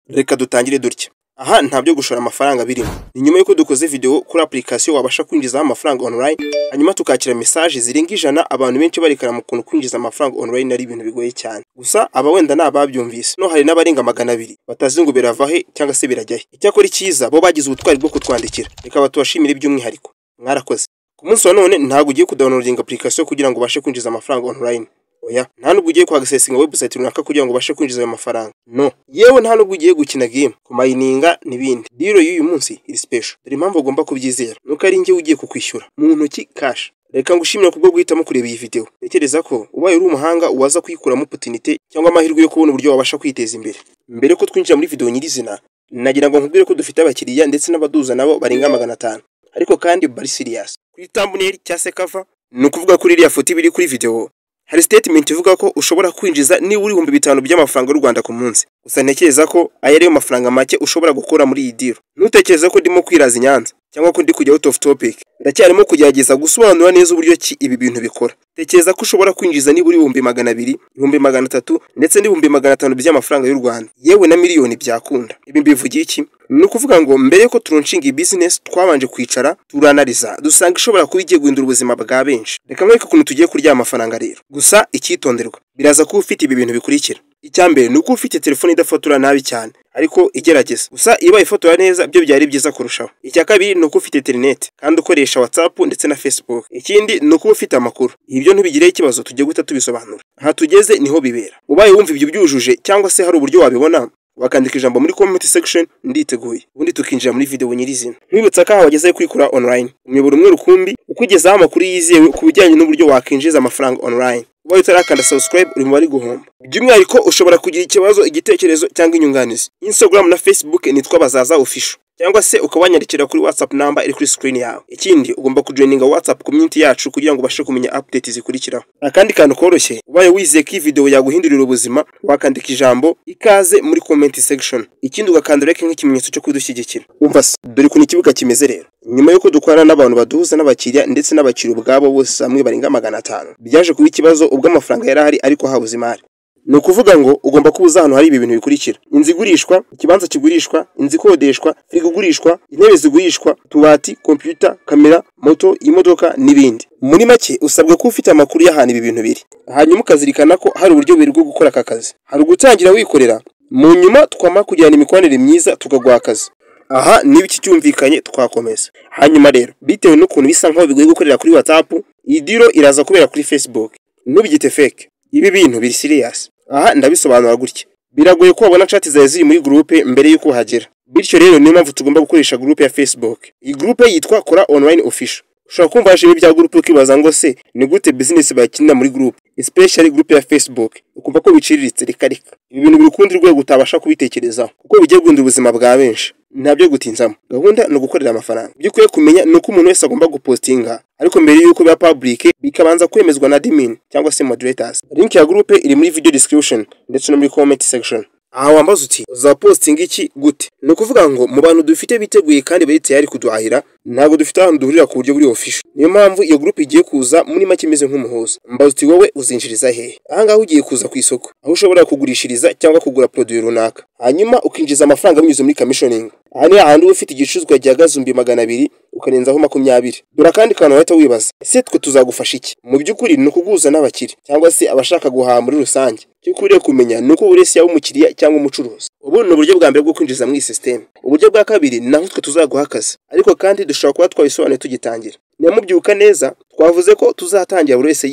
Reka dutangire dutya. Aha nta byo gushora amafaranga birimo. Ni nyuma yuko dukoze video kuri application wabasha kwinjiza amafaranga online, hanyuma tukakira message zirenga 100 abantu benshi barekana mu kuntu kwinjiza amafaranga online ari ibintu bigoye cyane. Gusa aba wenda nababyumvise. No hari n'abarenga 200 batazi ngo birava he cyangwa se birajya he. Icyakora icyiza bo bagize ubutwari bwo kutwandikira. Reka batubashimire by'umwihariko. Mwarakoze. Ku munsi wa none ntabwo ugiye kudownloadinga application kugira ngo ubashe kwinjiza amafaranga online. Oya, nta nubwo ugiye kwagasesinga website runaka kugira ngo ubashe kwinjiza ayo mafaranga. No, yewe nta nubwo ugiye gukina game, kumayininga n'ibindi. Deal y'uyu munsi iri special. Dore impamvu ugomba kubyizera. Nuko ari njye ugiye kukwishyura mu ntoki cash. Reka ngushimire kubwo guhitamo kureba iyi video. Tekereza ko ubaye uri umuhanga uwaza kuyikuramo opportunity cyangwa amahirwe yo kubona uburyo wabasha kwiteza imbere. Mbere ko twinjira muri video nyirizina, nagira ngo nkubwire ko dufite abakiriya ndetse n'abaduza nabo barenga 500. Ariko kandi bari serious. Kuri thumbnail cyangwa se cover, ni ukuvuga kuri iriya foto ibiri kuri video. Hari statement ivuga ko ushobora kwinjiza ni uri 5,000 by'amafaranga y'u Rwanda ku munsi. Gusa ntekereza ko ayariyo mafaranga make ushobora gukora muri iyi deal. Nutekereza ko ndimo kwiraza Nyanza cyangwa ko ndi kujya out of topic. Ndacyarimo kugerageza gusobanura neza uburyo ki ibi bintu bikora. Tekereza ko ushobora kwinjiza ni uri 200,000, 300,000 ndetse ni 500 by'amafaranga y'u Rwanda. Yewe na miliyoni byakunda. Ibi mbivugiye iki? Ni ukuvuga ngo mbere ko turonshinga business twabanje kwicara turanaliza dusanga ishobora kuba igiye guhindura ubuzima bwa benshi. Reka mwereke ukuntu tugiye kurya amafaranga rero. Gusa icyitonderwa, biraza kuba ufite ibi bintu bikurikira. Icyambere ni uko ufite telefone idafotora nabi cyane, ariko igerageza. Gusa iba ifotora neza byo byari byiza kurushaho. Icya kabiri ni uko ufite internet kandi ukoresha WhatsApp ndetse na Facebook. Ikindi ni uko ufite amakuru. Ibyo ntibigire ikibazo tujye guta tubisobanura. Aha tugeze niho bibera. Ubaye wumva ibyo byujuje cyangwa se hari uburyo wabibona, wakandika ijambo muri comment section nditeguye. Ubundi tukinjira muri video nyirizina. Nkwibutsa ko wageze kwikura online. Umuyoboro umwe rukumbi ukugezaho amakuru yizewe ku bijyanye n'uburyo wakinjiza amafaranga online. Ubaye utarakanda subscribe uri mu bari guhomba. By'umwihariko ushobora kugira ikibazo, igitekerezo cyangwa inyunganizi. Instagram na Facebook nitwa Bazaza Official. Cyangwa se ukabanyandikira kuri WhatsApp number iri kuri screen yawe. Ikindi ugomba kujoininga WhatsApp community yacu kugira ngo ubashe kumenya update zikurikiraho. Akandi kantu koroshye, ubaye wizeye ko iyi video yaguhindurira ubuzima, wakandika ijambo ikaze muri comment section. Ikindi ugakanda like nk'ikimenyetso cyo kudushyigikira. Umva se, dore ko ikibuga kimeze rero. Nyuma yuko dukorana n'abantu baduhuza n'abakiriya ndetse n'abakiriya ubwabo bose hamwe barenga 500. Byaje kuba ikibazo ubwo amafaranga yarahari ariko habuze imari. Ni ukuvuga ngo ugomba kubuza hano hari ibi bintu bikurikira: inzu igurishwa, ikibanza kigurishwa, inzu ikodeshwa, frigo igurishwa, intebe zigurishwa, tubati, computer, kamera, moto, imodoka n'ibindi. Muri make usabwa ko ufite amakuru y'ahantu ibi bintu biri. Hanyuma ukazirikana ko hari uburyo bwo gukora aka kazi. Hari ugutangira wikorera, mu nyuma twama kugirana imikoranire myiza tukaguha akazi. Aha niba iki cyumvikanye twakomeza. Hanyuma rero bitewe n'ukuntu bisa nkaho bigoye gukorera kuri WhatsApp, iyi deal iraza kubera kuri Facebook. Ntubigite fake. Ibi bintu biri serious. Aha ndabisobanura gutya. Biragoye ko wabona chat zawe ziri muri groupe mbere yuko uhagera. Bityo rero niyo mpamvu tugomba gukoresha groupe ya Facebook. Iyi groupe yitwa Kora Online Official. Ushobora kumva haje ibya groupe ukibaza ngo se ni gute business bakinira muri groupe, especially groupe ya Facebook. Ukumva ko biciriritse reka. Ibi bintu birukundi rwego utabasha kubitekerezaho kuko bigiye guhindura ubuzima bwa benshi. Ntabyo gutinzamo. Gahunda no gukorera amafaranga. Byukwiye kumenya nuko umuntu wese agomba gupostinga, ariko mbere yuko biba public bikabanza kwemezwa na admin cyangwa se moderators. Link ya groupe iri muri video description ndetse no muri comment section. Aha wambaza uti uzapostinga iki gute? Ni ukuvuga ngo mu bantu dufite biteguye kandi bari tayari kuduhahira, ntabwo dufite ahantu duhurira ku buryo buri official. Niyo mpamvu iyo groupe igiye kuza muri make imeze nk'umuhuza. Mbaza uti wowe uzinjiriza hehe? Aha ngaho ugiye kuza ku isoko, aho ushobora kugurishiriza cyangwa kugura produit runaka, hanyuma ukinjiza amafaranga binyuze muri commissioning. Aha ni ahantu ufite igicuruzwa gihagaze 200 ukarenzaho 20. Dore kandi kantu wahita wibaza, ese twe tuzagufasha iki? Mu by'ukuri ni ukuguza n'abakiri cyangwa se abashaka guhaha muri rusange. Cyo kuriye kumenya nuko urese yawe umukiriya cyangwa umucuruzi. Ubu ni uburyo bwa mbere bwo kwinjiza muri system. Uburyo bwa kabiri ni naho twe tuzaguha akazi, ariko kandi dushobora kuba twabisobanuye tugitangira. Niyamubyuka neza twavuze ko tuzatangira buri wese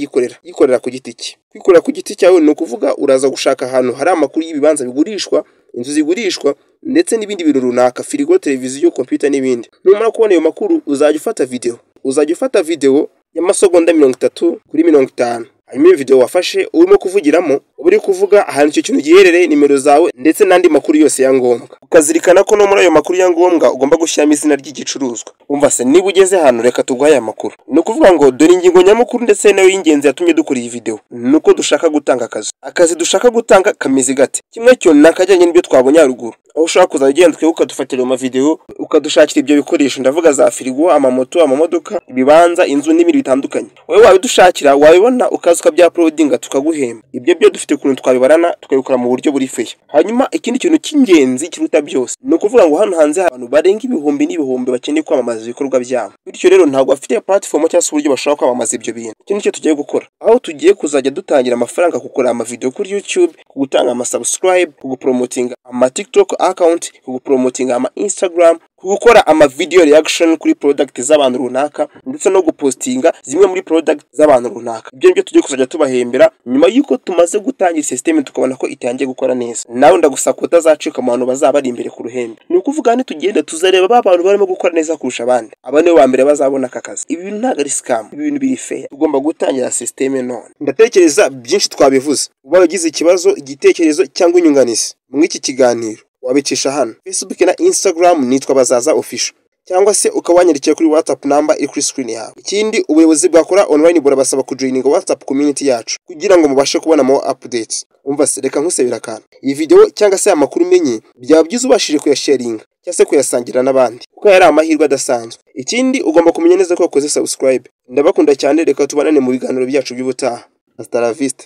yikorera ku giti cye. Kwikorera ku giti cyawe ni ukuvuga uraza gushaka ahantu hari amakuru y'ibibanza bigurishwa, inzu zigurishwa ndetse n'ibindi bintu runaka, firigo, televiziyo, computer n'ibindi. Numara kubona ayo makuru uzajya ufata video y'amasegonda 30 kuri 50. Hanyuma iyo video wafashe urimo kuvugiramo uri kuvuga ahantu icyo kintu giherereye, nimero zawe ndetse n'andi makuru yose ya ngombwa. Ukazirikana ko no muri ayo makuru ya ngombwa ugomba gushyiramo izina ry'igicuruzwa. Umva se niba ugeze hano reka tuguhe aya makuru. Ni ukuvuga ngo dore ingingo nyamukuru ndetse nayo y'ingenzi yatumye dukora iyi video. Nuko dushaka gutanga akazi dushaka gutanga kameze gate. Kimwe cyo nakajyanye n'ibyo twabonye haruguru. Aho ushaka kuzajya ugenda ukadufatira mu video ukadushakira ibyo bikoresho, ndavuga za firigo, amamoto, amamodoka, ibibanza, inzu n'ibindi bitandukanye. Wowe wabidushakira wabibona ukaza ukabyaploadinga tukaguhemba. Ibyo byo dufite ukuntu twabibarana tukabikora mu buryo buri fair. Hanyuma ikindi kintu cy'ingenzi kiruta byose ni ukuvuga ngo hano hanze abantu barenga ibihumbi n'ibihumbi bakeneye kwamamaza ibikorwa byabo. Bityo rero ntabwo bafite platform cyangwa se uburyo bashaka kwamamaza ibyo bintu. Iki nicyo tugiye gukora, aho tugiye kuzajya dutangira amafaranga gukora ama video kuri YouTube, kugutanga ama subscribe, kugupromotinga ama TikTok account, kugupromotinga ama Instagram, gukora ama video reaction kuri product z'abantu runaka ndetse no gupostinga zimwe muri product z'abantu runaka. Ibyo nibyo tugiye kuzajya tubahembera nyuma yuko tumaze gutangira system tukabona ko itangiye gukora neza. Nawe ndagusaba utazacika mu bantu bazaba ari imbere ku ruhembe. Ni ukuvuga ni tugenda tuzareba ba bantu barimo gukora neza kurusha abandi, abane wa mbere bazabona aka kazi. Ibi bintu ntabwo ari scam, ibi bintu biri fair. Tugomba gutangira system none. Ndatekereza byinshi twabivuze. Uba wagize ikibazo, igitekerezo cyangwa inyunganizi muri iki kiganiro wabicisha hano Facebook na Instagram nitwa Bazaza Official, cyangwa se ukawanyandikira kuri WhatsApp number iri kuri screen yawe. Ikindi ubuyobozi bwakora online burabasaba kujoininga WhatsApp community yacu kugira ngo mubashe kubona more updates. Umva se reka nkusebera kandi iyi video cyangwa se amakuru umenye byaba byiza ubashije kuyasharinga cyangwa se kuyasangira n'abandi kuko yari amahirwe adasanzwe. Ikindi ugomba kumenya neza ko wakoze subscribe. Ndabakunda cyane, reka tubanane mu biganiro byacu by'ubutaha. Hasta la vista.